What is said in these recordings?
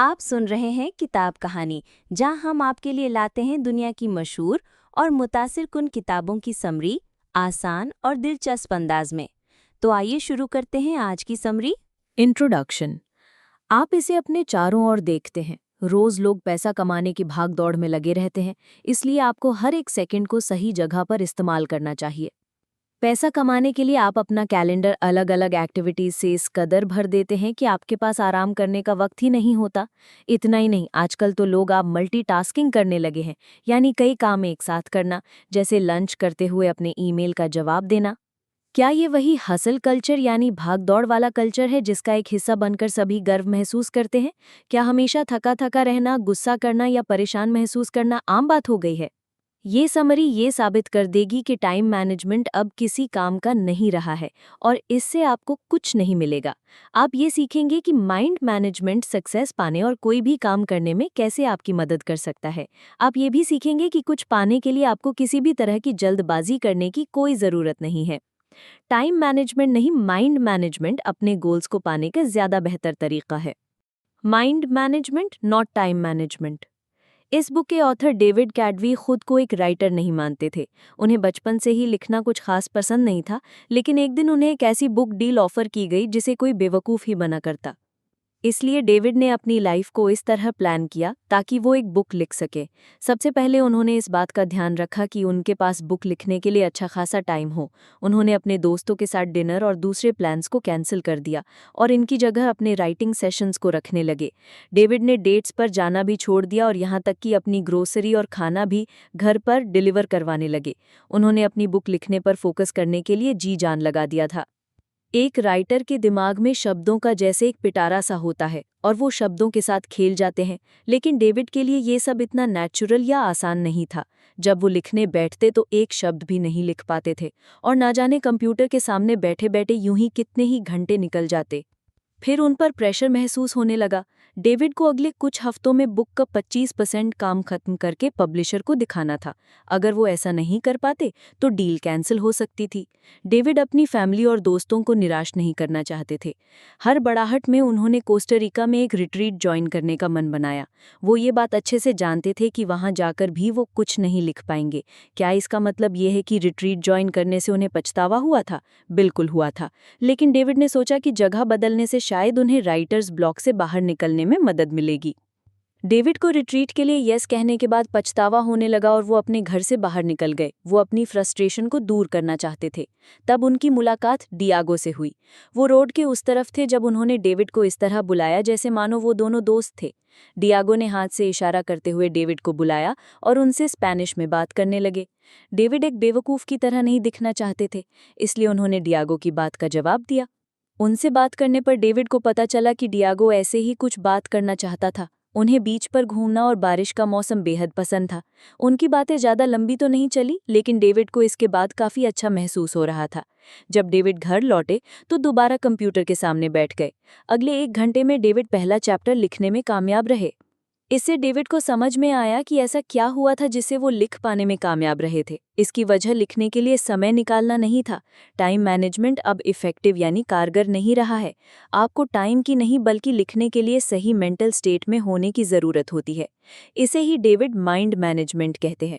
आप सुन रहे हैं किताब कहानी, जहां हम आपके लिए लाते हैं दुनिया की मशहूर और मुतासिर कुन किताबों की समरी, आसान और दिलचस्प अंदाज में। तो आइए शुरू करते हैं आज की समरी। इंट्रोडक्शन। आप इसे अपने चारों ओर देखते हैं। रोज लोग पैसा कमाने की भाग दौड़ में लगे रहते हैं, इसलिए आपको हर एक सेकंड को सही जगह पर इस्तेमाल करना चाहिए। पैसा कमाने के लिए आप अपना कैलेंडर अलग अलग एक्टिविटीज से इस कदर भर देते हैं कि आपके पास आराम करने का वक्त ही नहीं होता। इतना ही नहीं, आजकल तो लोग आप मल्टीटास्किंग करने लगे हैं, यानी कई काम एक साथ करना, जैसे लंच करते हुए अपने ईमेल का जवाब देना। क्या ये वही हसल कल्चर यानी भाग दौड़ वाला कल्चर है जिसका एक हिस्सा बनकर सभी गर्व महसूस करते हैं? क्या हमेशा थका थका रहना, गुस्सा करना या परेशान महसूस करना आम बात हो गई है? ये समरी ये साबित कर देगी कि टाइम मैनेजमेंट अब किसी काम का नहीं रहा है और इससे आपको कुछ नहीं मिलेगा। आप ये सीखेंगे कि माइंड मैनेजमेंट सक्सेस पाने और कोई भी काम करने में कैसे आपकी मदद कर सकता है। आप ये भी सीखेंगे कि कुछ पाने के लिए आपको किसी भी तरह की जल्दबाजी करने की कोई ज़रूरत नहीं है। टाइम मैनेजमेंट नहीं, माइंड मैनेजमेंट अपने गोल्स को पाने का ज़्यादा बेहतर तरीका है। Mind management not time management. इस बुक के ऑथर डेविड कैडवी खुद को एक राइटर नहीं मानते थे। उन्हें बचपन से ही लिखना कुछ खास पसंद नहीं था, लेकिन एक दिन उन्हें एक ऐसी बुक डील ऑफर की गई जिसे कोई बेवकूफ़ ही बना करता। इसलिए डेविड ने अपनी लाइफ को इस तरह प्लान किया ताकि वो एक बुक लिख सके। सबसे पहले उन्होंने इस बात का ध्यान रखा कि उनके पास बुक लिखने के लिए अच्छा खासा टाइम हो। उन्होंने अपने दोस्तों के साथ डिनर और दूसरे प्लान्स को कैंसिल कर दिया और इनकी जगह अपने राइटिंग सेशंस को रखने लगे। डेविड ने डेट्स पर जाना भी छोड़ दिया और यहाँ तक कि अपनी ग्रोसरी और खाना भी घर पर डिलीवर करवाने लगे। उन्होंने अपनी बुक लिखने पर फोकस करने के लिए जी जान लगा दिया था। एक राइटर के दिमाग में शब्दों का जैसे एक पिटारा सा होता है और वो शब्दों के साथ खेल जाते हैं, लेकिन डेविड के लिए ये सब इतना नेचुरल या आसान नहीं था। जब वो लिखने बैठते तो एक शब्द भी नहीं लिख पाते थे और ना जाने कंप्यूटर के सामने बैठे बैठे यूं ही कितने ही घंटे निकल जाते। फिर उन पर प्रेशर महसूस होने लगा। डेविड को अगले कुछ हफ्तों में बुक का 25% काम खत्म करके पब्लिशर को दिखाना था। अगर वो ऐसा नहीं कर पाते तो डील कैंसिल हो सकती थी। डेविड अपनी फैमिली और दोस्तों को निराश नहीं करना चाहते थे। हर बड़ाहट में उन्होंने कोस्टारिका में एक रिट्रीट ज्वाइन करने का मन बनाया। वो ये बात अच्छे से जानते थे कि वहाँ जाकर भी वो कुछ नहीं लिख पाएंगे। क्या इसका मतलब ये है कि रिट्रीट ज्वाइन करने से उन्हें पछतावा हुआ था? बिल्कुल हुआ था। लेकिन डेविड ने सोचा कि जगह बदलने से शायद उन्हें राइटर्स ब्लॉक से बाहर निकलने में मदद मिलेगी। डेविड को रिट्रीट के लिए यस कहने के बाद पछतावा होने लगा और वो अपने घर से बाहर निकल गए। वो अपनी फ्रस्ट्रेशन को दूर करना चाहते थे। तब उनकी मुलाकात डियागो से हुई। वो रोड के उस तरफ थे जब उन्होंने डेविड को इस तरह बुलाया जैसे मानो वो दोनों दोस्त थे। डियागो ने हाथ से इशारा करते हुए डेविड को बुलाया और उनसे स्पेनिश में बात करने लगे। डेविड एक बेवकूफ़ की तरह नहीं दिखना चाहते थे, इसलिए उन्होंने डियागो की बात का जवाब दिया। उनसे बात करने पर डेविड को पता चला कि डियागो ऐसे ही कुछ बात करना चाहता था। उन्हें बीच पर घूमना और बारिश का मौसम बेहद पसंद था। उनकी बातें ज़्यादा लंबी तो नहीं चली, लेकिन डेविड को इसके बाद काफ़ी अच्छा महसूस हो रहा था। जब डेविड घर लौटे तो दोबारा कंप्यूटर के सामने बैठ गए। अगले 1 घंटे में डेविड पहला चैप्टर लिखने में कामयाब रहे। इससे डेविड को समझ में आया कि ऐसा क्या हुआ था जिससे वो लिख पाने में कामयाब रहे थे। इसकी वजह लिखने के लिए समय निकालना नहीं था। टाइम मैनेजमेंट अब इफ़ेक्टिव यानी कारगर नहीं रहा है। आपको टाइम की नहीं बल्कि लिखने के लिए सही मेंटल स्टेट में होने की ज़रूरत होती है। इसे ही डेविड माइंड मैनेजमेंट कहते हैं।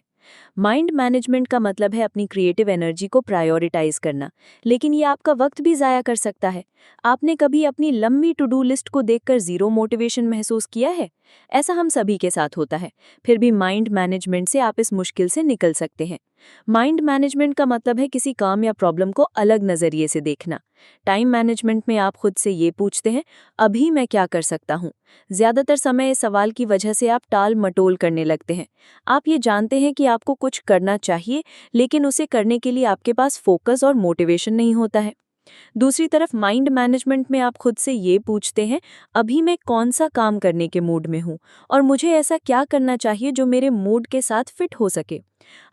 माइंड मैनेजमेंट का मतलब है अपनी क्रिएटिव एनर्जी को प्रायोरिटाइज करना, लेकिन ये आपका वक्त भी ज़ाया कर सकता है। आपने कभी अपनी लंबी टू डू लिस्ट को देखकर ज़ीरो मोटिवेशन महसूस किया है? ऐसा हम सभी के साथ होता है। फिर भी माइंड मैनेजमेंट से आप इस मुश्किल से निकल सकते हैं। माइंड मैनेजमेंट का मतलब है किसी काम या प्रॉब्लम को अलग नज़रिए से देखना। टाइम मैनेजमेंट में आप खुद से ये पूछते हैं, अभी मैं क्या कर सकता हूँ? ज़्यादातर समय इस सवाल की वजह से आप टाल मटोल करने लगते हैं। आप ये जानते हैं कि आपको कुछ करना चाहिए, लेकिन उसे करने के लिए आपके पास फोकस और मोटिवेशन नहीं होता है। दूसरी तरफ माइंड मैनेजमेंट में आप खुद से ये पूछते हैं, अभी मैं कौन सा काम करने के मूड में हूँ और मुझे ऐसा क्या करना चाहिए जो मेरे मूड के साथ फिट हो सके।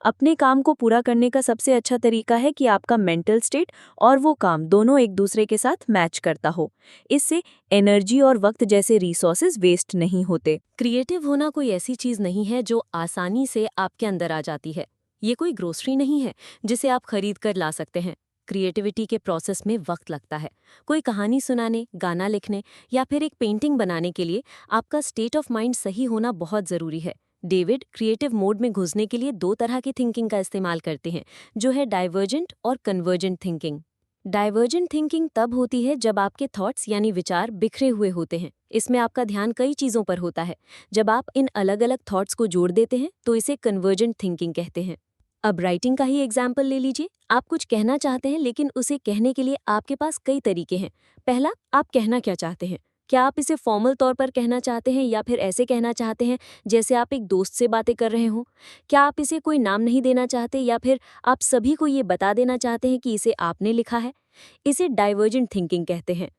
अपने काम को पूरा करने का सबसे अच्छा तरीका है कि आपका मेंटल स्टेट और वो काम दोनों एक दूसरे के साथ मैच करता हो। इससे एनर्जी और वक्त जैसे रिसोर्सेज वेस्ट नहीं होते। क्रिएटिव होना कोई ऐसी चीज़ नहीं है जो आसानी से आपके अंदर आ जाती है। ये कोई ग्रोसरी नहीं है जिसे आप खरीद कर ला सकते हैं। क्रिएटिविटी के प्रोसेस में वक्त लगता है। कोई कहानी सुनाने, गाना लिखने या फिर एक पेंटिंग बनाने के लिए आपका स्टेट ऑफ माइंड सही होना बहुत ज़रूरी है। डेविड क्रिएटिव मोड में घुसने के लिए 2 तरह की थिंकिंग का इस्तेमाल करते हैं, जो है डाइवर्जेंट और कन्वर्जेंट थिंकिंग। डाइवर्जेंट थिंकिंग तब होती है जब आपके थॉट्स यानी विचार बिखरे हुए होते हैं। इसमें आपका ध्यान कई चीज़ों पर होता है। जब आप इन अलग अलग थॉट्स को जोड़ देते हैं तो इसे कन्वर्जेंट थिंकिंग कहते हैं। अब राइटिंग का ही एग्जाम्पल ले लीजिए। आप कुछ कहना चाहते हैं लेकिन उसे कहने के लिए आपके पास कई तरीके हैं। पहला, आप कहना क्या चाहते हैं? क्या आप इसे फॉर्मल तौर पर कहना चाहते हैं या फिर ऐसे कहना चाहते हैं जैसे आप एक दोस्त से बातें कर रहे हो? क्या आप इसे कोई नाम नहीं देना चाहते या फिर आप सभी को ये बता देना चाहते हैं कि इसे आपने लिखा है? इसे डाइवर्जेंट थिंकिंग कहते हैं।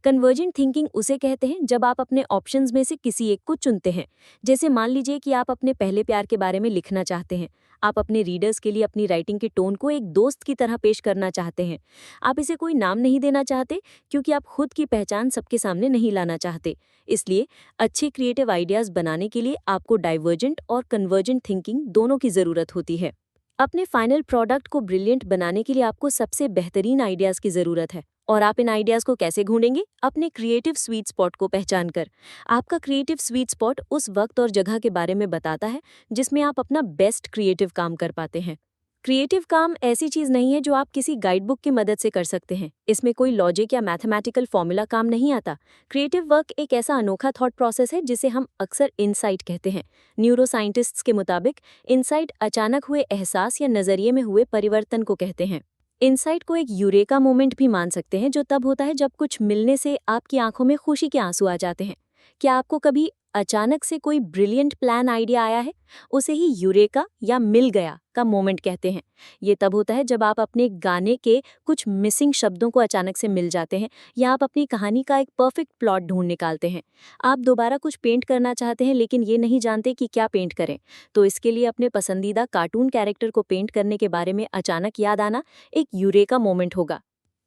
कन्वर्जेंट थिंकिंग उसे कहते हैं जब आप अपने ऑप्शंस में से किसी एक को चुनते हैं। जैसे मान लीजिए कि आप अपने पहले प्यार के बारे में लिखना चाहते हैं। आप अपने रीडर्स के लिए अपनी राइटिंग के टोन को एक दोस्त की तरह पेश करना चाहते हैं। आप इसे कोई नाम नहीं देना चाहते क्योंकि आप खुद की पहचान सबके सामने नहीं लाना चाहते। इसलिए अच्छे क्रिएटिव आइडियाज़ बनाने के लिए आपको डाइवर्जेंट और कन्वर्जेंट थिंकिंग दोनों की ज़रूरत होती है। अपने फाइनल प्रोडक्ट को ब्रिलियंट बनाने के लिए आपको सबसे बेहतरीन आइडियाज़ की ज़रूरत है। और आप इन आइडियाज़ को कैसे ढूंढेंगे? अपने क्रिएटिव स्वीट स्पॉट को पहचान कर। आपका क्रिएटिव स्वीट स्पॉट उस वक्त और जगह के बारे में बताता है जिसमें आप अपना बेस्ट क्रिएटिव काम कर पाते हैं। क्रिएटिव काम ऐसी चीज़ नहीं है जो आप किसी गाइड बुक की मदद से कर सकते हैं। इसमें कोई लॉजिक या मैथमेटिकल फॉर्मूला काम नहीं आता। क्रिएटिव वर्क एक ऐसा अनोखा थॉट प्रोसेस है जिसे हम अक्सर इनसाइट कहते हैं। न्यूरोसाइंटिस्ट्स के मुताबिक इनसाइट अचानक हुए एहसास या नज़रिए में हुए परिवर्तन को कहते हैं। इनसाइट को एक यूरेका मोमेंट भी मान सकते हैं, जो तब होता है जब कुछ मिलने से आपकी आंखों में खुशी के आंसू आ जाते हैं। क्या आपको कभी अचानक से कोई ब्रिलियंट प्लान आइडिया आया है? उसे ही यूरेका या मिल गया का मोमेंट कहते हैं। ये तब होता है जब आप अपने गाने के कुछ मिसिंग शब्दों को अचानक से मिल जाते हैं या आप अपनी कहानी का एक परफेक्ट प्लॉट ढूंढ निकालते हैं। आप दोबारा कुछ पेंट करना चाहते हैं लेकिन ये नहीं जानते कि क्या पेंट करें, तो इसके लिए अपने पसंदीदा कार्टून कैरेक्टर को पेंट करने के बारे में अचानक याद आना एक यूरेका मोमेंट होगा।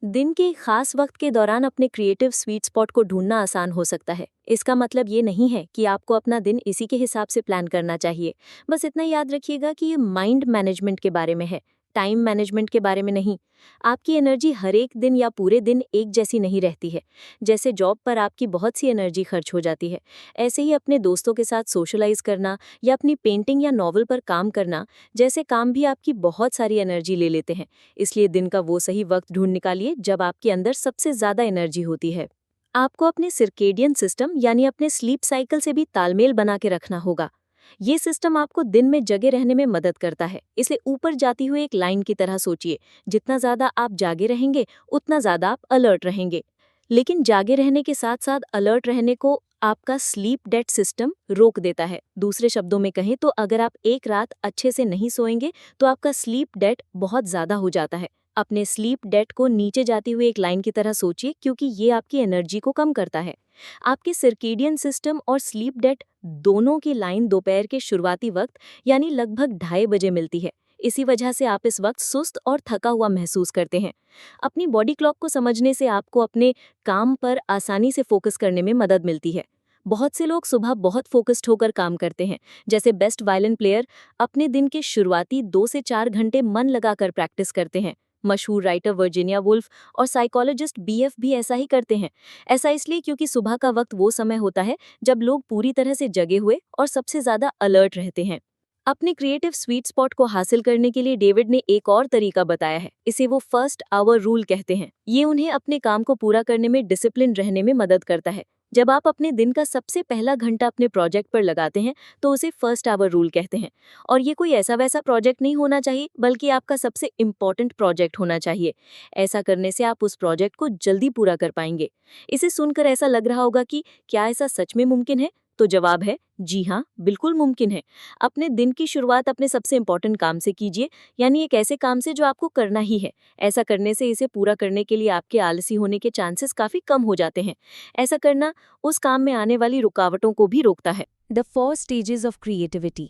दिन के खास वक्त के दौरान अपने क्रिएटिव स्वीट स्पॉट को ढूंढना आसान हो सकता है। इसका मतलब ये नहीं है कि आपको अपना दिन इसी के हिसाब से प्लान करना चाहिए। बस इतना याद रखिएगा कि ये माइंड मैनेजमेंट के बारे में है, टाइम मैनेजमेंट के बारे में नहीं। आपकी एनर्जी हर एक दिन या पूरे दिन एक जैसी नहीं रहती है। जैसे जॉब पर आपकी बहुत सी एनर्जी खर्च हो जाती है, ऐसे ही अपने दोस्तों के साथ सोशलाइज करना या अपनी पेंटिंग या नॉवल पर काम करना जैसे काम भी आपकी बहुत सारी एनर्जी ले लेते हैं। इसलिए दिन का वो सही वक्त ढूंढ निकालिए जब आपके अंदर सबसे ज़्यादा एनर्जी होती है। आपको अपने सर्केडियन सिस्टम यानी अपने स्लीप साइकिल से भी तालमेल बना के रखना होगा। ये सिस्टम आपको दिन में जगे रहने में मदद करता है। इसे ऊपर जाती हुई एक लाइन की तरह सोचिए। जितना ज़्यादा आप जागे रहेंगे उतना ज़्यादा आप अलर्ट रहेंगे। लेकिन जागे रहने के साथ साथ अलर्ट रहने को आपका स्लीप डेट सिस्टम रोक देता है। दूसरे शब्दों में कहें तो अगर आप एक रात अच्छे से नहीं सोएंगे तो आपका स्लीप डेट बहुत ज़्यादा हो जाता है। अपने स्लीप डेट को नीचे जाती हुई एक लाइन की तरह सोचिए क्योंकि ये आपकी एनर्जी को कम करता है। आपके सर्केडियन सिस्टम और स्लीप डेट दोनों की लाइन दोपहर के शुरुआती वक्त यानी लगभग 2:30 बजे मिलती है। इसी वजह से आप इस वक्त सुस्त और थका हुआ महसूस करते हैं। अपनी बॉडी क्लॉक को समझने से आपको अपने काम पर आसानी से फोकस करने में मदद मिलती है। बहुत से लोग सुबह बहुत फोकस्ड होकर काम करते हैं। जैसे बेस्ट वायलिन प्लेयर अपने दिन के शुरुआती 2 से 4 घंटे मन लगाकर प्रैक्टिस करते हैं। मशहूर राइटर वर्जीनिया वुल्फ और साइकोलॉजिस्ट बीएफ भी ऐसा ही करते हैं। ऐसा इसलिए क्योंकि सुबह का वक्त वो समय होता है जब लोग पूरी तरह से जगे हुए और सबसे ज़्यादा अलर्ट रहते हैं। अपने क्रिएटिव स्वीट स्पॉट को हासिल करने के लिए डेविड ने एक और तरीका बताया है। इसे वो फर्स्ट आवर रूल कहते हैं। ये उन्हें अपने काम को पूरा करने में डिसिप्लिन रहने में मदद करता है। जब आप अपने दिन का सबसे पहला घंटा अपने प्रोजेक्ट पर लगाते हैं तो उसे फर्स्ट आवर रूल कहते हैं। और ये कोई ऐसा वैसा प्रोजेक्ट नहीं होना चाहिए, बल्कि आपका सबसे इम्पॉर्टेंट प्रोजेक्ट होना चाहिए। ऐसा करने से आप उस प्रोजेक्ट को जल्दी पूरा कर पाएंगे। इसे सुनकर ऐसा लग रहा होगा कि क्या ऐसा सच में मुमकिन है? तो जवाब है जी हाँ, बिल्कुल मुमकिन है। अपने दिन की शुरुआत अपने सबसे इम्पॉर्टेंट काम से कीजिए, यानी एक ऐसे काम से जो आपको करना ही है। ऐसा करने से इसे पूरा करने के लिए आपके आलसी होने के चांसेस काफ़ी कम हो जाते हैं। ऐसा करना उस काम में आने वाली रुकावटों को भी रोकता है। The 4 stages of creativity.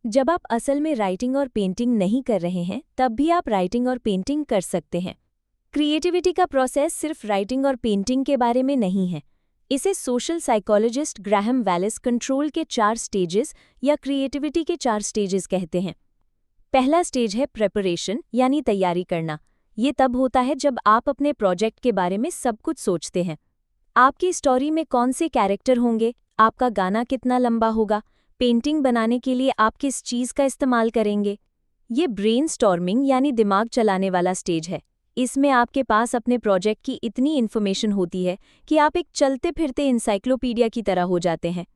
जब आप असल में राइटिंग और पेंटिंग नहीं कर रहे हैं तब भी आप राइटिंग और पेंटिंग कर सकते हैं। क्रिएटिविटी का प्रोसेस सिर्फ राइटिंग और पेंटिंग के बारे में नहीं है। इसे social psychologist Graham valleys control के 4 स्टेजेस या क्रिएटिविटी के 4 स्टेजेस कहते हैं। पहला स्टेज है प्रेपरेशन यानी तैयारी करना। ये तब होता है जब आप अपने प्रोजेक्ट के बारे में सब कुछ सोचते हैं। आपकी स्टोरी में कौन से कैरेक्टर होंगे, आपका गाना कितना लंबा होगा, पेंटिंग बनाने के लिए आप किस चीज़ का इस्तेमाल करेंगे। ये ब्रेनस्टॉर्मिंग यानी दिमाग चलाने वाला स्टेज है। इसमें आपके पास अपने प्रोजेक्ट की इतनी इन्फॉर्मेशन होती है कि आप एक चलते फिरते इंसाइक्लोपीडिया की तरह हो जाते हैं।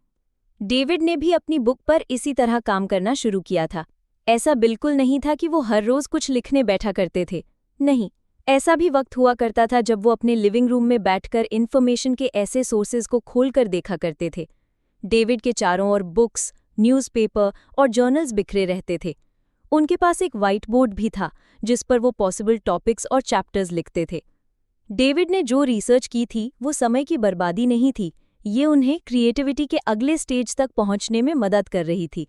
डेविड ने भी अपनी बुक पर इसी तरह काम करना शुरू किया था। ऐसा बिल्कुल नहीं था कि वो हर रोज कुछ लिखने बैठा करते थे। नहीं, ऐसा भी वक्त हुआ करता था जब वो अपने लिविंग रूम में बैठकर इन्फॉर्मेशन के ऐसे सोर्सेज को खोलकर देखा करते थे। डेविड के चारों ओर बुक्स, न्यूज़पेपर और जर्नल्स बिखरे रहते थे। उनके पास एक व्हाइट बोर्ड भी था जिस पर वो पॉसिबल टॉपिक्स और चैप्टर्स लिखते थे। डेविड ने जो रिसर्च की थी वो समय की बर्बादी नहीं थी, ये उन्हें क्रिएटिविटी के अगले स्टेज तक पहुंचने में मदद कर रही थी।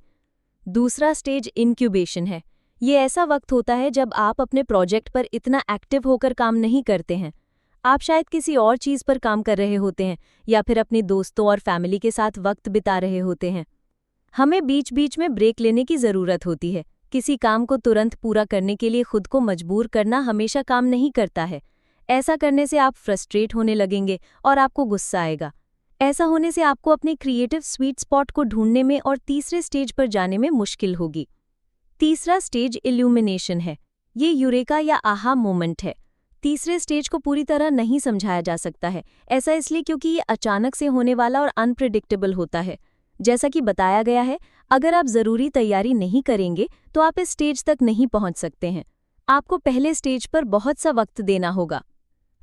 दूसरा स्टेज इंक्यूबेशन है। ये ऐसा वक्त होता है जब आप अपने प्रोजेक्ट पर इतना एक्टिव होकर काम नहीं करते हैं। आप शायद किसी और चीज़ पर काम कर रहे होते हैं या फिर अपने दोस्तों और फैमिली के साथ वक्त बिता रहे होते हैं। हमें बीच बीच में ब्रेक लेने की ज़रूरत होती है। किसी काम को तुरंत पूरा करने के लिए खुद को मजबूर करना हमेशा काम नहीं करता है। ऐसा करने से आप फ्रस्ट्रेट होने लगेंगे और आपको गुस्सा आएगा। ऐसा होने से आपको अपने क्रिएटिव स्वीट स्पॉट को ढूंढने में और तीसरे स्टेज पर जाने में मुश्किल होगी। तीसरा स्टेज इल्यूमिनेशन है। ये यूरेका या आहा मोमेंट है। तीसरे स्टेज को पूरी तरह नहीं समझाया जा सकता है। ऐसा इसलिए क्योंकि ये अचानक से होने वाला और अनप्रेडिक्टेबल होता है। जैसा कि बताया गया है, अगर आप ज़रूरी तैयारी नहीं करेंगे तो आप इस स्टेज तक नहीं पहुंच सकते हैं। आपको पहले स्टेज पर बहुत सा वक्त देना होगा।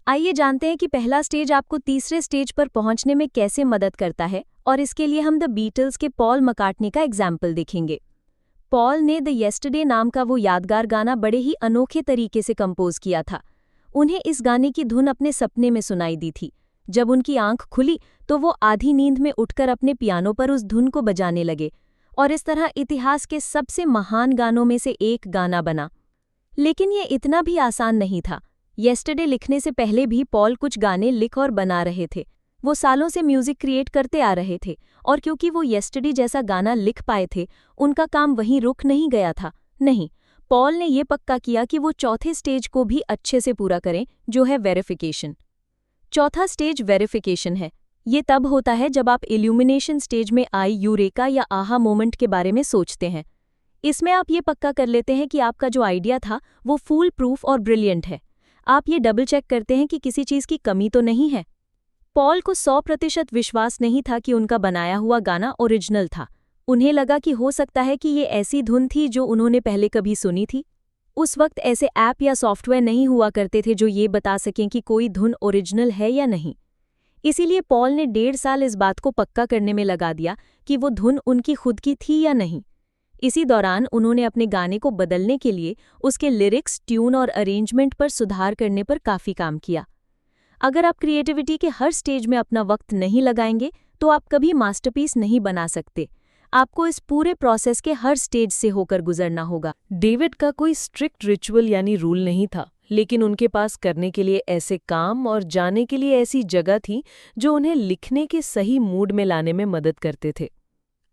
आइए जानते हैं कि पहला स्टेज आपको तीसरे स्टेज पर पहुंचने में कैसे मदद करता है, और इसके लिए हम द बीटल्स के पॉल मैकार्टनी का एग्जाम्पल देखेंगे। पॉल ने द येस्टरडे नाम का वो यादगार गाना बड़े ही अनोखे तरीके से कंपोज किया था। उन्हें इस गाने की धुन अपने सपने में सुनाई दी थी। जब उनकी आंख खुली तो वो आधी नींद में उठकर अपने पियानो पर उस धुन को बजाने लगे और इस तरह इतिहास के सबसे महान गानों में से एक गाना बना। लेकिन ये इतना भी आसान नहीं था। येस्टरडे लिखने से पहले भी पॉल कुछ गाने लिख और बना रहे थे। वो सालों से म्यूजिक क्रिएट करते आ रहे थे और क्योंकि वो येस्टरडे जैसा गाना लिख पाए थे, उनका काम वहीं रुक नहीं गया था। नहीं, पॉल ने ये पक्का किया कि वो चौथे स्टेज को भी अच्छे से पूरा करें, जो है वेरिफिकेशन। चौथा स्टेज वेरिफिकेशन है। ये तब होता है जब आप इल्यूमिनेशन स्टेज में आई यूरेका या आहा मोमेंट के बारे में सोचते हैं। इसमें आप ये पक्का कर लेते हैं कि आपका जो आइडिया था वो फूल प्रूफ और ब्रिलियंट है। आप ये डबल चेक करते हैं कि किसी चीज़ की कमी तो नहीं है। पॉल को 100% विश्वास नहीं था कि उनका बनाया हुआ गाना ओरिजिनल था। उन्हें लगा कि हो सकता है कि ये ऐसी धुन थी जो उन्होंने पहले कभी सुनी थी। उस वक्त ऐसे ऐप या सॉफ्टवेयर नहीं हुआ करते थे जो ये बता सकें कि कोई धुन ओरिजिनल है या नहीं। इसीलिए पॉल ने 1.5 साल इस बात को पक्का करने में लगा दिया कि वो धुन उनकी खुद की थी या नहीं। इसी दौरान उन्होंने अपने गाने को बदलने के लिए उसके लिरिक्स, ट्यून और अरेंजमेंट पर सुधार करने पर काफ़ी काम किया। अगर आप क्रिएटिविटी के हर स्टेज में अपना वक्त नहीं लगाएंगे तो आप कभी मास्टरपीस नहीं बना सकते। आपको इस पूरे प्रोसेस के हर स्टेज से होकर गुजरना होगा। डेविड का कोई स्ट्रिक्ट रिचुअल यानी रूल नहीं था, लेकिन उनके पास करने के लिए ऐसे काम और जाने के लिए ऐसी जगह थी जो उन्हें लिखने के सही मूड में लाने में मदद करते थे।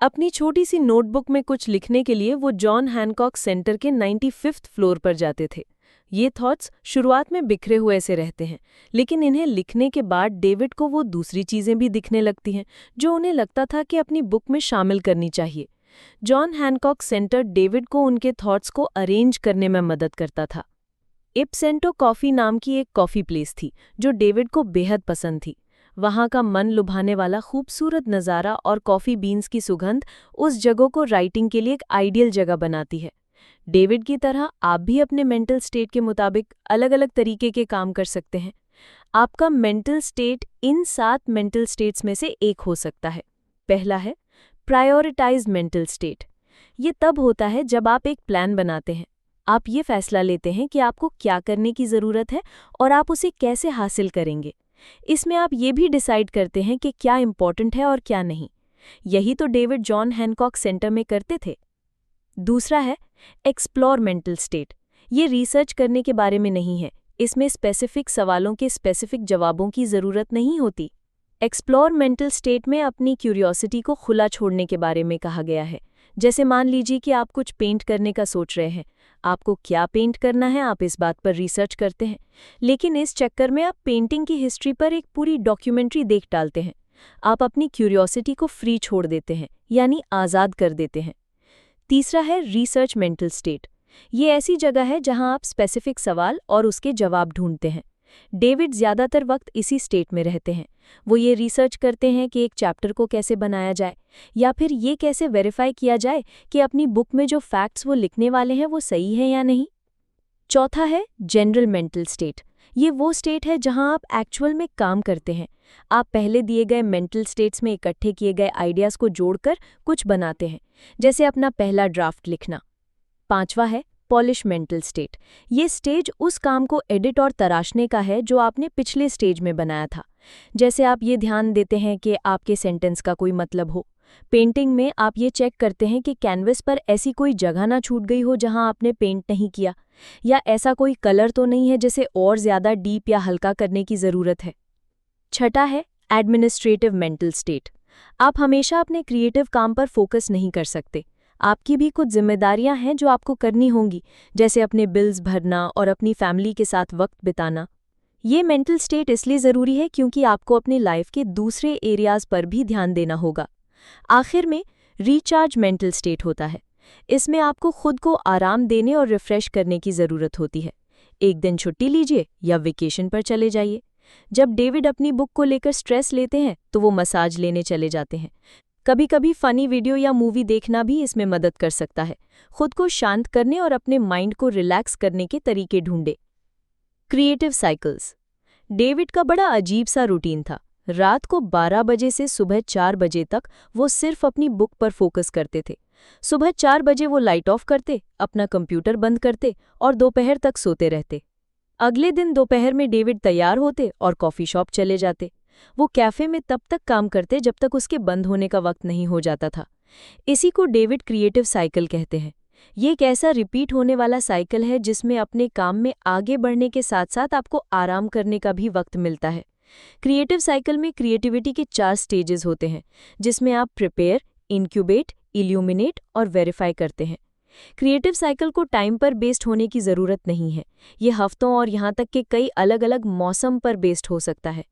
अपनी छोटी सी नोटबुक में कुछ लिखने के लिए वो जॉन हैनकॉक सेंटर के 95th फ्लोर पर जाते थे। ये थॉट्स शुरुआत में बिखरे हुए से रहते हैं, लेकिन इन्हें लिखने के बाद डेविड को वो दूसरी चीज़ें भी दिखने लगती हैं जो उन्हें लगता था कि अपनी बुक में शामिल करनी चाहिए। जॉन हैनकॉक सेंटर डेविड को उनके थॉट्स को अरेंज करने में मदद करता था। इपसेंटो कॉफ़ी नाम की एक कॉफ़ी प्लेस थी जो डेविड को बेहद पसंद थी। वहाँ का मन लुभाने वाला खूबसूरत नज़ारा और कॉफ़ी बीन्स की सुगंध उस जगह को राइटिंग के लिए एक आइडियल जगह बनाती है। डेविड की तरह आप भी अपने मेंटल स्टेट के मुताबिक अलग अलग तरीके के काम कर सकते हैं। आपका mental state in 7 mental states में से एक हो सकता है। पहला है प्रायोरिटाइज मेंटल स्टेट। ये तब होता है जब आप एक प्लान बनाते हैं। आप ये फैसला लेते हैं कि आपको क्या करने की ज़रूरत है और आप उसे कैसे हासिल करेंगे। इसमें आप ये भी डिसाइड करते हैं कि क्या इम्पोर्टेंट है और क्या नहीं। यही तो डेविड जॉन हैनकॉक सेंटर में करते थे। दूसरा है एक्सप्लोर मेंटल स्टेट। ये रिसर्च करने के बारे में नहीं है। इसमें स्पेसिफिक सवालों के स्पेसिफिक जवाबों की ज़रूरत नहीं होती। एक्सप्लोर मेंटल स्टेट में अपनी क्यूरियोसिटी को खुला छोड़ने के बारे में कहा गया है। जैसे मान लीजिए कि आप कुछ पेंट करने का सोच रहे हैं। आपको क्या पेंट करना है आप इस बात पर रिसर्च करते हैं, लेकिन इस चक्कर में आप पेंटिंग की हिस्ट्री पर एक पूरी डॉक्यूमेंट्री देख डालते हैं। आप अपनी क्यूरियोसिटी को फ्री छोड़ देते हैं, यानी आज़ाद कर देते हैं। तीसरा है रिसर्च मेंटल स्टेट। ये ऐसी जगह है जहां आप स्पेसिफिक सवाल और उसके जवाब ढूंढते हैं। डेविड ज़्यादातर वक्त इसी स्टेट में रहते हैं। वो ये रिसर्च करते हैं कि एक चैप्टर को कैसे बनाया जाए, या फिर ये कैसे वेरीफाई किया जाए कि अपनी बुक में जो फैक्ट्स वो लिखने वाले हैं वो सही है या नहीं। चौथा है जनरल मेंटल स्टेट। ये वो स्टेट है जहां आप एक्चुअल में काम करते हैं। आप पहले दिए गए मेंटल स्टेट्स में इकट्ठे किए गए आइडियाज़ को जोड़कर कुछ बनाते हैं, जैसे अपना पहला ड्राफ्ट लिखना। पांचवा है पॉलिश मेंटल स्टेट। ये स्टेज उस काम को एडिट और तराशने का है जो आपने पिछले स्टेज में बनाया था। जैसे आप ये ध्यान देते हैं कि आपके सेंटेंस का कोई मतलब हो। पेंटिंग में आप ये चेक करते हैं कि कैनवस पर ऐसी कोई जगह ना छूट गई हो जहां आपने पेंट नहीं किया, या ऐसा कोई कलर तो नहीं है जिसे और ज़्यादा डीप या हल्का करने की ज़रूरत है। छठा है एडमिनिस्ट्रेटिव मेंटल स्टेट। आप हमेशा अपने क्रिएटिव काम पर फोकस नहीं कर सकते। आपकी भी कुछ जिम्मेदारियां हैं जो आपको करनी होंगी, जैसे अपने बिल्स भरना और अपनी फैमिली के साथ वक्त बिताना। ये मेंटल स्टेट इसलिए ज़रूरी है क्योंकि आपको अपनी लाइफ के दूसरे एरियाज़ पर भी ध्यान देना होगा। आखिर में रिचार्ज मेंटल स्टेट होता है। इसमें आपको खुद को आराम देने और रिफ्रेश करने की ज़रूरत होती है। एक दिन छुट्टी लीजिए या वेकेशन पर चले जाइए। जब डेविड अपनी बुक को लेकर स्ट्रेस लेते हैं तो वो मसाज लेने चले जाते हैं। कभी कभी फ़नी वीडियो या मूवी देखना भी इसमें मदद कर सकता है। खुद को शांत करने और अपने माइंड को रिलैक्स करने के तरीके ढूंढे। Creative cycles. डेविड का बड़ा अजीब सा रूटीन था। रात को 12 बजे से सुबह 4 बजे तक वो सिर्फ अपनी बुक पर फोकस करते थे। सुबह 4 बजे वो लाइट ऑफ करते, अपना कंप्यूटर बंद करते और दोपहर तक सोते रहते। अगले दिन दोपहर में डेविड तैयार होते और कॉफ़ी शॉप चले जाते। वो कैफ़े में तब तक काम करते जब तक उसके बंद होने का वक्त नहीं हो जाता था। इसी को डेविड क्रिएटिव साइकिल कहते हैं। ये एक ऐसा रिपीट होने वाला साइकिल है जिसमें अपने काम में आगे बढ़ने के साथ साथ आपको आराम करने का भी वक्त मिलता है। क्रिएटिव साइकिल में क्रिएटिविटी के 4 स्टेजेस होते हैं, जिसमें आप प्रिपेयर, इंक्यूबेट, इल्यूमिनेट और वेरीफाई करते हैं। क्रिएटिव साइकिल को टाइम पर बेस्ड होने की ज़रूरत नहीं है। ये हफ्तों और यहाँ तक कि कई अलग अलग मौसम पर बेस्ड हो सकता है।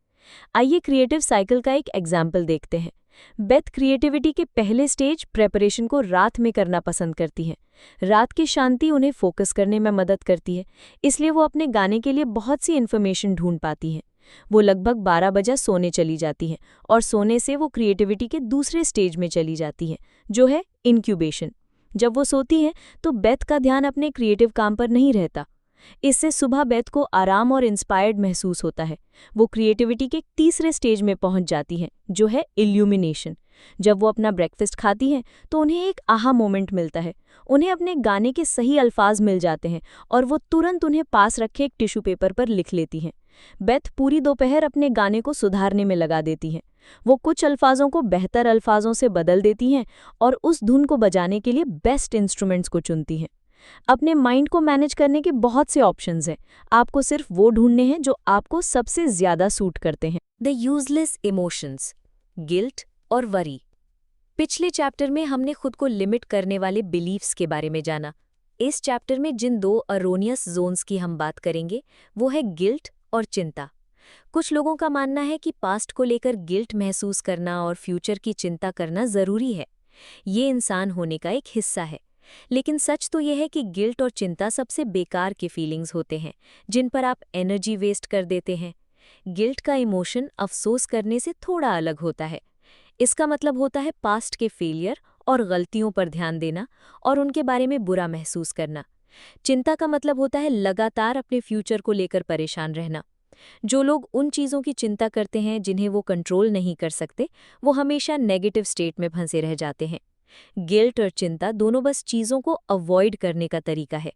आइए क्रिएटिव साइकिल का एक एग्जाम्पल देखते हैं। बेथ क्रिएटिविटी के पहले स्टेज प्रेपरेशन को रात में करना पसंद करती हैं। रात की शांति उन्हें फोकस करने में मदद करती है, इसलिए वो अपने गाने के लिए बहुत सी इन्फॉर्मेशन ढूंढ पाती हैं। वो लगभग 12 बजे सोने चली जाती हैं और सोने से वो क्रिएटिविटी के दूसरे स्टेज में चली जाती हैं, जो है इंक्यूबेशन। जब वो सोती हैं तो बेथ का ध्यान अपने क्रिएटिव काम पर नहीं रहता। इससे सुबह बेथ को आराम और इंस्पायर्ड महसूस होता है। वो क्रिएटिविटी के तीसरे स्टेज में पहुंच जाती हैं, जो है इल्यूमिनेशन। जब वो अपना ब्रेकफास्ट खाती हैं तो उन्हें एक आहा मोमेंट मिलता है। उन्हें अपने गाने के सही अल्फाज मिल जाते हैं और वो तुरंत उन्हें पास रखे एक टिश्यू पेपर पर लिख लेती हैं। बेथ पूरी दोपहर अपने गाने को सुधारने में लगा देती हैं। वो कुछ अल्फाजों को बेहतर अल्फाजों से बदल देती हैं और उस धुन को बजाने के लिए बेस्ट इंस्ट्रूमेंट्स को चुनती हैं। अपने माइंड को मैनेज करने के बहुत से ऑप्शंस हैं। आपको सिर्फ वो ढूंढने हैं जो आपको सबसे ज़्यादा सूट करते हैं। द यूजलेस इमोशंस, गिल्ट और वरी। पिछले चैप्टर में हमने खुद को लिमिट करने वाले बिलीफ्स के बारे में जाना। इस चैप्टर में जिन 2 अरोनियस जोन्स की हम बात करेंगे वो है गिल्ट और चिंता। कुछ लोगों का मानना है कि पास्ट को लेकर गिल्ट महसूस करना और फ्यूचर की चिंता करना ज़रूरी है। ये इंसान होने का एक हिस्सा है। लेकिन सच तो यह है कि गिल्ट और चिंता सबसे बेकार के फीलिंग्स होते हैं, जिन पर आप एनर्जी वेस्ट कर देते हैं। गिल्ट का इमोशन अफसोस करने से थोड़ा अलग होता है। इसका मतलब होता है पास्ट के फेलियर और गलतियों पर ध्यान देना और उनके बारे में बुरा महसूस करना। चिंता का मतलब होता है लगातार अपने फ्यूचर को लेकर परेशान रहना। जो लोग उन चीज़ों की चिंता करते हैं जिन्हें वो कंट्रोल नहीं कर सकते, वो हमेशा नेगेटिव स्टेट में फंसे रह जाते हैं। गिल्ट और चिंता दोनों बस चीज़ों को अवॉइड करने का तरीका है।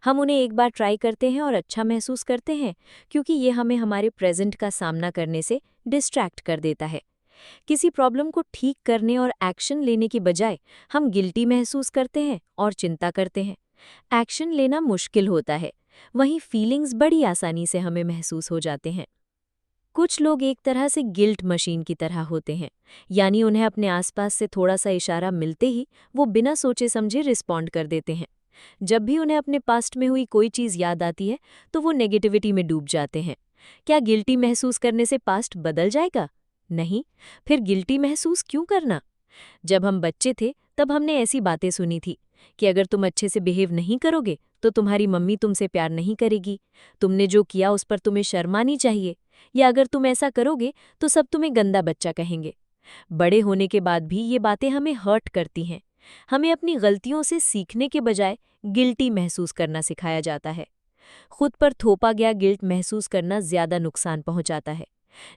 हम उन्हें एक बार ट्राई करते हैं और अच्छा महसूस करते हैं, क्योंकि ये हमें हमारे प्रेजेंट का सामना करने से डिस्ट्रैक्ट कर देता है। किसी प्रॉब्लम को ठीक करने और एक्शन लेने की बजाय हम गिल्टी महसूस करते हैं और चिंता करते हैं। एक्शन लेना मुश्किल होता है, वहीं फीलिंग्स बड़ी आसानी से हमें महसूस हो जाते हैं। कुछ लोग एक तरह से गिल्ट मशीन की तरह होते हैं, यानी उन्हें अपने आसपास से थोड़ा सा इशारा मिलते ही वो बिना सोचे समझे रिस्पॉन्ड कर देते हैं। जब भी उन्हें अपने पास्ट में हुई कोई चीज़ याद आती है तो वो नेगेटिविटी में डूब जाते हैं। क्या गिल्टी महसूस करने से पास्ट बदल जाएगा? नहीं। फिर गिल्टी महसूस क्यों करना? जब हम बच्चे थे तब हमने ऐसी बातें सुनी थी कि अगर तुम अच्छे से बिहेव नहीं करोगे तो तुम्हारी मम्मी तुमसे प्यार नहीं करेगी, तुमने जो किया उस पर तुम्हें शर्म आनी चाहिए, या अगर तुम ऐसा करोगे तो सब तुम्हें गंदा बच्चा कहेंगे। बड़े होने के बाद भी ये बातें हमें हर्ट करती हैं। हमें अपनी गलतियों से सीखने के बजाय गिल्टी महसूस करना सिखाया जाता है। खुद पर थोपा गया गिल्ट महसूस करना ज्यादा नुकसान पहुंचाता है।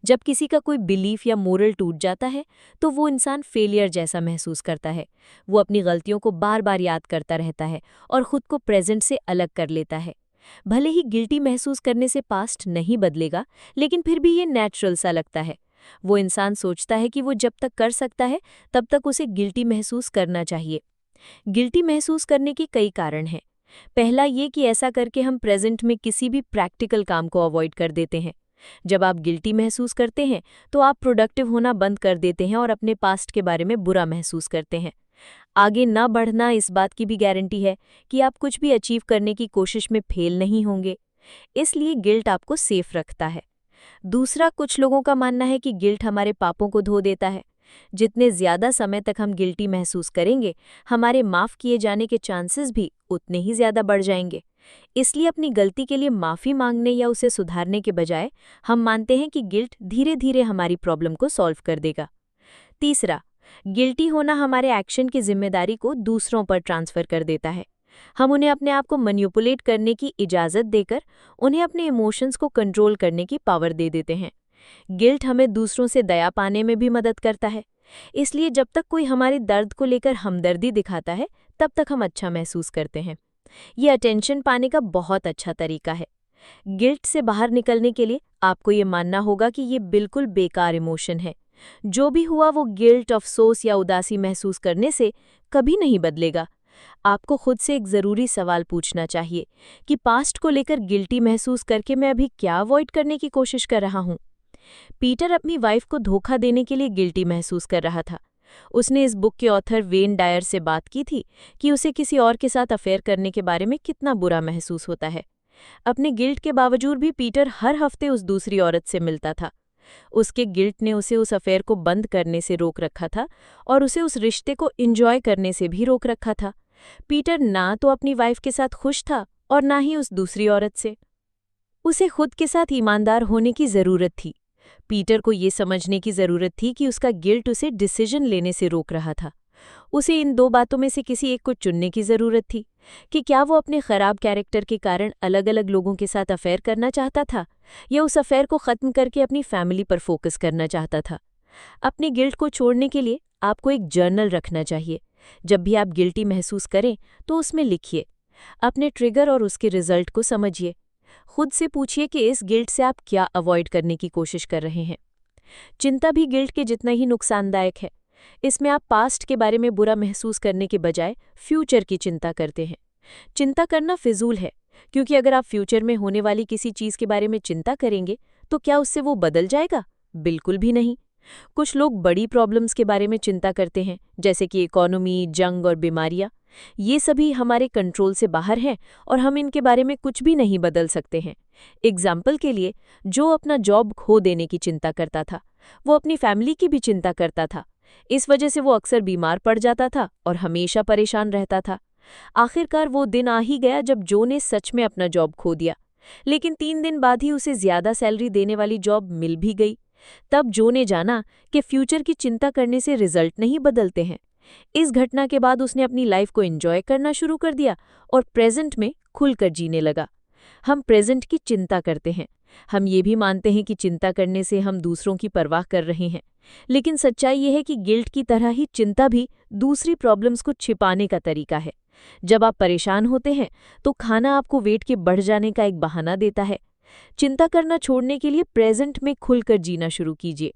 जब किसी का कोई बिलीफ या मोरल टूट जाता है तो वो इंसान फेलियर जैसा महसूस करता है। वो अपनी गलतियों को बार बार याद करता रहता है और खुद को प्रेजेंट से अलग कर लेता है। भले ही गिल्टी महसूस करने से पास्ट नहीं बदलेगा, लेकिन फिर भी ये नेचुरल सा लगता है। वो इंसान सोचता है कि वो जब तक कर सकता है तब तक उसे गिल्टी महसूस करना चाहिए। गिल्टी महसूस करने के कई कारण हैं। पहला ये कि ऐसा करके हम प्रेजेंट में किसी भी प्रैक्टिकल काम को अवॉइड कर देते हैं। जब आप गिल्टी महसूस करते हैं तो आप प्रोडक्टिव होना बंद कर देते हैं और अपने पास्ट के बारे में बुरा महसूस करते हैं। आगे न बढ़ना इस बात की भी गारंटी है कि आप कुछ भी अचीव करने की कोशिश में फेल नहीं होंगे, इसलिए गिल्ट आपको सेफ रखता है। दूसरा, कुछ लोगों का मानना है कि गिल्ट हमारे पापों को धो देता है। जितने ज्यादा समय तक हम गिल्टी महसूस करेंगे, हमारे माफ किए जाने के चांसेस भी उतने ही ज्यादा बढ़ जाएंगे। इसलिए अपनी गलती के लिए माफी मांगने या उसे सुधारने के बजाय हम मानते हैं कि गिल्ट धीरे धीरे हमारी प्रॉब्लम को सॉल्व कर देगा। तीसरा, गिल्टी होना हमारे एक्शन की जिम्मेदारी को दूसरों पर ट्रांसफर कर देता है। हम उन्हें अपने आप को मैनिपुलेट करने की इजाज़त देकर उन्हें अपने इमोशंस को कंट्रोल करने की पावर दे देते हैं। गिल्ट हमें दूसरों से दया पाने में भी मदद करता है। इसलिए जब तक कोई हमारे दर्द को लेकर हमदर्दी दिखाता है, तब तक हम अच्छा महसूस करते हैं। ये अटेंशन पाने का बहुत अच्छा तरीका है। गिल्ट से बाहर निकलने के लिए आपको ये मानना होगा कि ये बिल्कुल बेकार इमोशन है। जो भी हुआ वो गिल्ट, अफसोस या उदासी महसूस करने से कभी नहीं बदलेगा। आपको खुद से एक ज़रूरी सवाल पूछना चाहिए कि पास्ट को लेकर गिल्टी महसूस करके मैं अभी क्या अवॉइड करने की कोशिश कर रहा हूँ। पीटर अपनी वाइफ को धोखा देने के लिए गिल्टी महसूस कर रहा था। उसने इस बुक के ऑथर वेन डायर से बात की थी कि उसे किसी और के साथ अफेयर करने के बारे में कितना बुरा महसूस होता है। अपने गिल्ट के बावजूद भी पीटर हर हफ्ते उस दूसरी औरत से मिलता था। उसके गिल्ट ने उसे उस अफेयर को बंद करने से रोक रखा था और उसे उस रिश्ते को एंजॉय करने से भी रोक रखा था। पीटर ना तो अपनी वाइफ के साथ खुश था और ना ही उस दूसरी औरत से। उसे खुद के साथ ईमानदार होने की ज़रूरत थी। पीटर को ये समझने की ज़रूरत थी कि उसका गिल्ट उसे डिसीजन लेने से रोक रहा था। उसे इन दो बातों में से किसी एक को चुनने की ज़रूरत थी कि क्या वो अपने खराब कैरेक्टर के कारण अलग अलग लोगों के साथ अफेयर करना चाहता था या उस अफेयर को ख़त्म करके अपनी फैमिली पर फोकस करना चाहता था। अपने गिल्ट को छोड़ने के लिए आपको एक जर्नल रखना चाहिए। जब भी आप गिल्टी महसूस करें तो उसमें लिखिए। अपने ट्रिगर और उसके रिजल्ट को समझिए। खुद से पूछिए कि इस गिल्ट से आप क्या अवॉइड करने की कोशिश कर रहे हैं। चिंता भी गिल्ट के जितना ही नुकसानदायक है। इसमें आप पास्ट के बारे में बुरा महसूस करने के बजाय फ्यूचर की चिंता करते हैं। चिंता करना फिजूल है, क्योंकि अगर आप फ्यूचर में होने वाली किसी चीज़ के बारे में चिंता करेंगे तो क्या उससे वो बदल जाएगा? बिल्कुल भी नहीं। कुछ लोग बड़ी प्रॉब्लम्स के बारे में चिंता करते हैं, जैसे कि इकोनॉमी, जंग और बीमारियां। ये सभी हमारे कंट्रोल से बाहर हैं और हम इनके बारे में कुछ भी नहीं बदल सकते हैं। एग्जाम्पल के लिए, जो अपना जॉब खो देने की चिंता करता था, वो अपनी फैमिली की भी चिंता करता था। इस वजह से वो अक्सर बीमार पड़ जाता था और हमेशा परेशान रहता था। आखिरकार वो दिन आ ही गया जब जो ने सच में अपना जॉब खो दिया, लेकिन 3 दिन बाद ही उसे ज्यादा सैलरी देने वाली जॉब मिल भी गई। तब जो ने जाना कि फ्यूचर की चिंता करने से रिजल्ट नहीं बदलते हैं। इस घटना के बाद उसने अपनी लाइफ को एंजॉय करना शुरू कर दिया और प्रेजेंट में खुलकर जीने लगा। हम प्रेजेंट की चिंता करते हैं। हम ये भी मानते हैं कि चिंता करने से हम दूसरों की परवाह कर रहे हैं, लेकिन सच्चाई ये है कि गिल्ट की तरह ही चिंता भी दूसरी प्रॉब्लम्स को छिपाने का तरीका है। जब आप परेशान होते हैं तो खाना आपको वेट के बढ़ जाने का एक बहाना देता है। चिंता करना छोड़ने के लिए प्रेजेंट में खुलकर जीना शुरू कीजिए।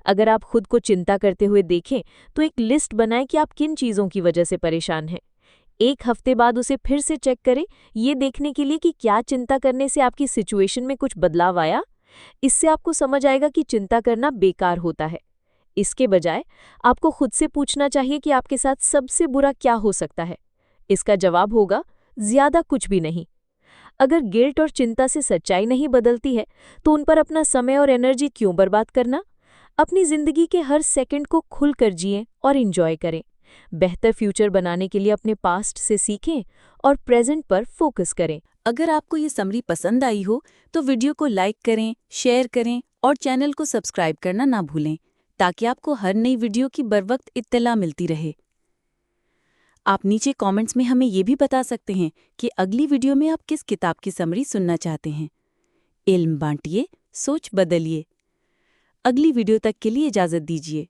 अगर आप खुद को चिंता करते हुए देखें तो एक लिस्ट बनाएं कि आप किन चीज़ों की वजह से परेशान हैं। एक हफ्ते बाद उसे फिर से चेक करें, ये देखने के लिए कि क्या चिंता करने से आपकी सिचुएशन में कुछ बदलाव आया। इससे आपको समझ आएगा कि चिंता करना बेकार होता है। इसके बजाय आपको खुद से पूछना चाहिए कि आपके साथ सबसे बुरा क्या हो सकता है। इसका जवाब होगा ज्यादा कुछ भी नहीं। अगर गिल्ट और चिंता से सच्चाई नहीं बदलती है, तो उन पर अपना समय और एनर्जी क्यों बर्बाद करना? अपनी जिंदगी के हर सेकंड को खुलकर जिएं और एंजॉय करें। बेहतर फ्यूचर बनाने के लिए अपने पास्ट से सीखें और प्रेजेंट पर फोकस करें। अगर आपको ये समरी पसंद आई हो तो वीडियो को लाइक करें, शेयर करें और चैनल को सब्सक्राइब करना ना भूलें, ताकि आपको हर नई वीडियो की बरवक्त इत्तला मिलती रहे। आप नीचे कमेंट्स में हमें ये भी बता सकते हैं कि अगली वीडियो में आप किस किताब की समरी सुनना चाहते हैं। इल्म बांटिए, सोच बदलिए। अगली वीडियो तक के लिए इजाज़त दीजिए।